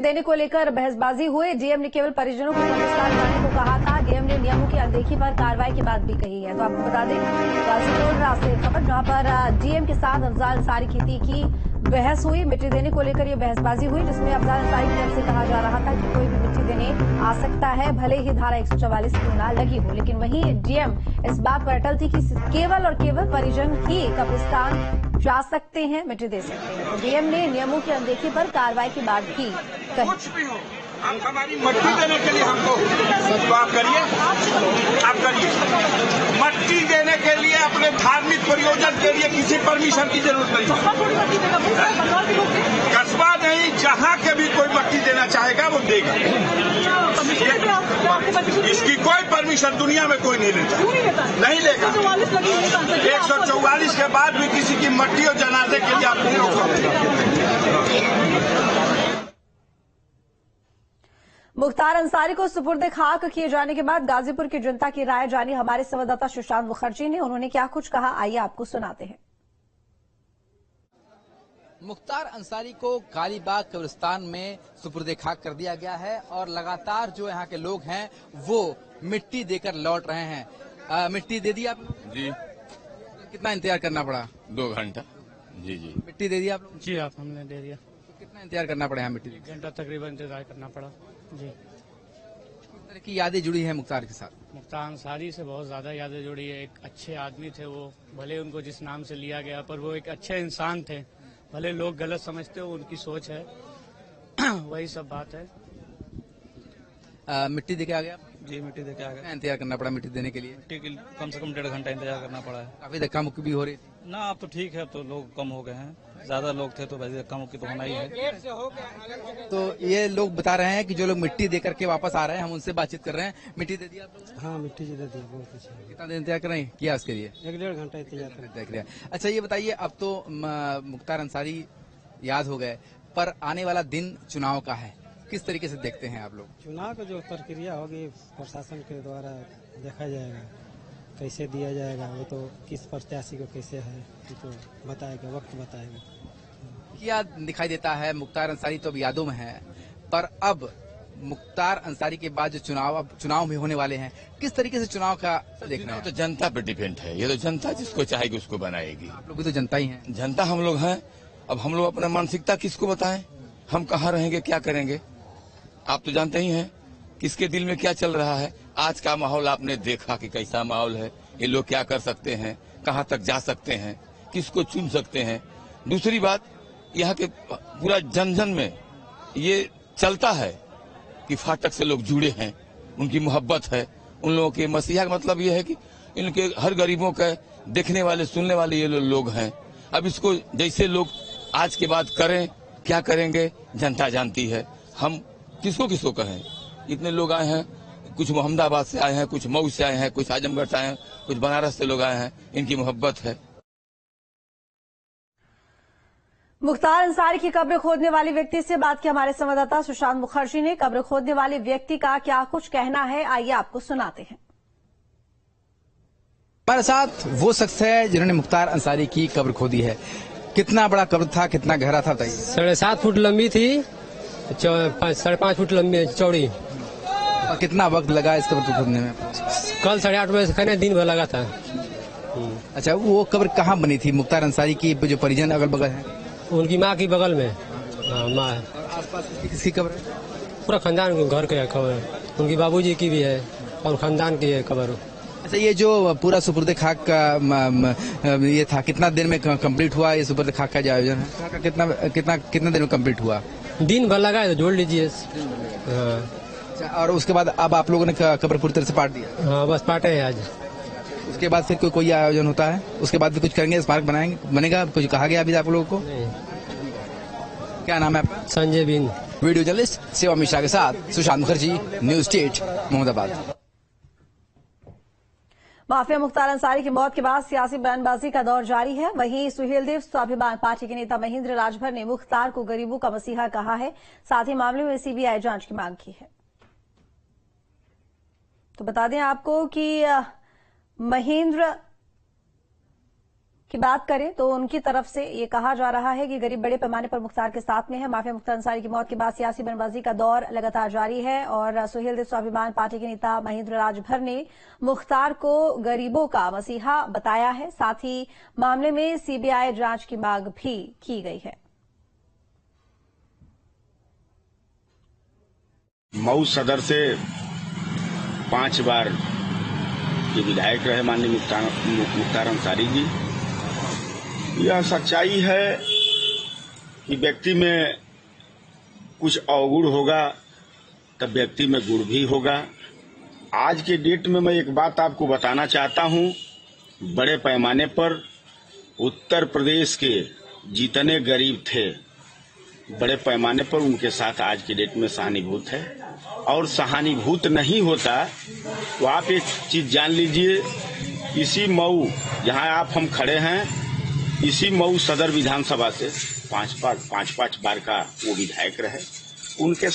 देने को लेकर बहसबाजी हुई। डीएम ने केवल परिजनों को कब्रिस्तान जाने को कहा था। डीएम ने नियमों की अनदेखी पर कार्रवाई की बात भी कही है। तो आपको बता दें, गाजीपुर से खबर जहां पर डीएम के साथ अफजाल अंसारी की बहस हुई। मिट्टी देने को लेकर यह बहसबाजी हुई, जिसमें अफजाल अंसारी की तरफ से कहा जा रहा था कि कोई भी मिट्टी देने आ सकता है, भले ही धारा 144 क्यों ना लगी हो। लेकिन वहीं डीएम इस बात पर अटल थी कि केवल और केवल परिजन ही कब्रिस्तान जा सकते हैं, मिट्टी दे सकते हैं। तो डीएम ने नियमों की अनदेखी पर कार्रवाई की बात भी कही। कुछ भी हो, आप हमारी मट्टी देने के लिए हमको तो आप करिए। मट्टी देने के लिए अपने धार्मिक प्रयोजन के लिए किसी परमिशन की जरूरत नहीं। कस्बा नहीं, जहाँ के भी कोई मट्टी देना चाहेगा वो देगा। इसकी कोई परमिशन दुनिया में कोई नहीं लेता, नहीं लेगा। 144 के बाद भी किसी की मट्टी और जनाजे के लिए आप नहीं रोक सकते। मुख्तार अंसारी को सुपुर्द खाक किए जाने के बाद गाजीपुर की जनता की राय जानी हमारे संवाददाता सुशांत मुखर्जी ने। उन्होंने क्या कुछ कहा, आइए आपको सुनाते हैं। मुख्तार अंसारी को कालीबाग कब्रिस्तान में सुपुर्द खाक कर दिया गया है और लगातार जो यहाँ के लोग हैं वो मिट्टी देकर लौट रहे हैं। मिट्टी दे दी आप? जी। कितना इंतजार करना पड़ा? 2 घंटा। जी जी। मिट्टी दे दी आप लोग? जी आप हमने दे दिया। तो कितना इंतजार करना पड़ा यहाँ मिट्टी? 1 घंटा तकरीबन इंतजार करना पड़ा। जी। किस तरह की यादें जुड़ी हैं मुख्तार के साथ? मुख्तार अंसारी से बहुत ज्यादा यादें जुड़ी है। एक अच्छे आदमी थे वो, भले उनको जिस नाम से लिया गया पर वो एक अच्छे इंसान थे। भले लोग गलत समझते हो, उनकी सोच है वही सब बात है। मिट्टी देके आ गया? जी मिट्टी देके आ गया। कितना इंतजार करना पड़ा मिट्टी देने के लिए? मिट्टी के कम से कम 1.5 घंटा इंतजार करना पड़ा है। काफी धक्का मुक्की भी हो रही थी ना, अब तो ठीक है, अब तो लोग कम हो गए हैं। ज्यादा लोग थे तो वैसे धक्का मुक्की तो होना ही है। तो ये लोग बता रहे हैं कि जो लोग मिट्टी दे करके वापस आ रहे हैं, हम उनसे बातचीत कर रहे हैं। मिट्टी दे दी आप लोगों ने? हाँ मिट्टी जी दे दी, बहुत अच्छा। कितना देर इंतजार कर रहे हैं किया उसके लिए? 1.5 घंटा इंतजार किया। अच्छा ये बताइए, अब तो मुख्तार अंसारी याद हो गए, पर आने वाला दिन चुनाव का है, किस तरीके से देखते हैं आप लोग? चुनाव का जो प्रक्रिया होगी प्रशासन के द्वारा देखा जाएगा, कैसे दिया जाएगा, वो तो किस प्रत्याशी को कैसे है तो बताएगा, वक्त बताएगा। क्या दिखाई देता है? मुख्तार अंसारी तो अब यादों में है, पर अब मुख्तार अंसारी के बाद जो चुनाव में होने वाले हैं, किस तरीके से चुनाव का देखना है? तो जनता पे डिपेंड है। ये तो जनता जिसको चाहेगी उसको बनाएगी। आप लोग भी तो जनता ही हैं। जनता हम लोग हैं। अब हम लोग अपना मानसिकता किसको बताएं? हम कहाँ रहेंगे, क्या करेंगे? आप तो जानते ही हैं किसके दिल में क्या चल रहा है। आज का माहौल आपने देखा कि कैसा माहौल है। ये लोग क्या कर सकते हैं, कहाँ तक जा सकते हैं, किसको चुन सकते हैं। दूसरी बात, यहाँ के पूरा जन जन में ये चलता है कि फाटक से लोग जुड़े हैं, उनकी मोहब्बत है। उन लोगों के मसीहा का मतलब ये है कि इनके हर गरीबों का देखने वाले, सुनने वाले ये लोग हैं। अब इसको जैसे लोग आज के बाद करें, क्या करेंगे जनता जानती है। हम किसको किसको कहें? इतने लोग आए हैं, कुछ मोहम्मदाबाद से आए हैं, कुछ मऊ से आए हैं, कुछ आजमगढ़ से आए हैं, कुछ बनारस से लोग आए हैं। इनकी मोहब्बत है। मुख्तार अंसारी की कब्र खोदने वाले व्यक्ति से बात की हमारे संवाददाता सुशांत मुखर्जी ने। कब्र खोदने वाले व्यक्ति का क्या कुछ कहना है, आइए आपको सुनाते हैं। हमारे साथ वो शख्स है जिन्होंने मुख्तार अंसारी की कब्र खोदी है। कितना बड़ा कब्र था, कितना गहरा था? 7.5 फुट लंबी थी, 5.5 फुट लंबी चौड़ी। और कितना वक्त लगा इस कब्र को खोदने में? कल 8:30 बजे से कहने दिन भर लगा था। अच्छा, वो कब्र कहाँ बनी थी? मुख्तार अंसारी की जो परिजन अगल बगल है? उनकी माँ की बगल में। माँ है। आसपास किसकी कब्र है? पूरा खानदान के घर के खबर है। उनकी बाबूजी की भी है और खानदान की है कब्र। अच्छा, ये जो पूरा सुपुर्द खाक का ये था, कितना दिन में कंप्लीट हुआ ये सुपुर्द खाक का जो आयोजन है? कितना दिन में कंप्लीट हुआ? दिन भर लगा है, तो जोड़ लीजिए। हाँ। और उसके बाद अब आप लोगों ने कब्र पूरी तरह से पाट दिया? हाँ बस पाटे हैं आज। उसके बाद फिर कोई आयोजन होता है? उसके बाद भी कुछ करेंगे, स्मारक बनेगा? कुछ कहा गया अभी आप लोगों को? क्या नाम है आपका? संजय बिन। वीडियो जर्नलिस्ट सेवा मिश्रा के साथ Sushant Mukherjee, news state, Mohammadabad. Mafia Mukhtar Ansari की मौत के बाद सियासी बयानबाजी का दौर जारी है। वहीं सुहेलदेव स्वाभिमान पार्टी के नेता महेंद्र राजभर ने मुख्तार को गरीबों का मसीहा कहा है। साथ ही मामले में सीबीआई जांच की मांग की है। तो बता दें आपको कि महेंद्र की बात करें तो उनकी तरफ से ये कहा जा रहा है कि गरीब बड़े पैमाने पर मुख्तार के साथ में है। माफिया मुख्तार अंसारी की मौत के बाद सियासी बयानबाजी का दौर लगातार जारी है और सुहेल देव स्वाभिमान पार्टी के नेता महेंद्र राजभर ने मुख्तार को गरीबों का मसीहा बताया है। साथ ही मामले में सीबीआई जांच की मांग भी की गई है। मऊ सदर से 5 बार ये विधायक रहे माननीय मुख्तार अंसारी जी। यह सच्चाई है कि व्यक्ति में कुछ अवगुण होगा तब व्यक्ति में गुण भी होगा। आज के डेट में मैं एक बात आपको बताना चाहता हूं, बड़े पैमाने पर उत्तर प्रदेश के जितने गरीब थे बड़े पैमाने पर उनके साथ आज की डेट में सहानुभूत है। और सहानुभूत नहीं होता तो आप एक चीज जान लीजिए, इसी मऊ जहां हम खड़े हैं, इसी मऊ सदर विधानसभा से 5 बार का वो विधायक रहे। उनके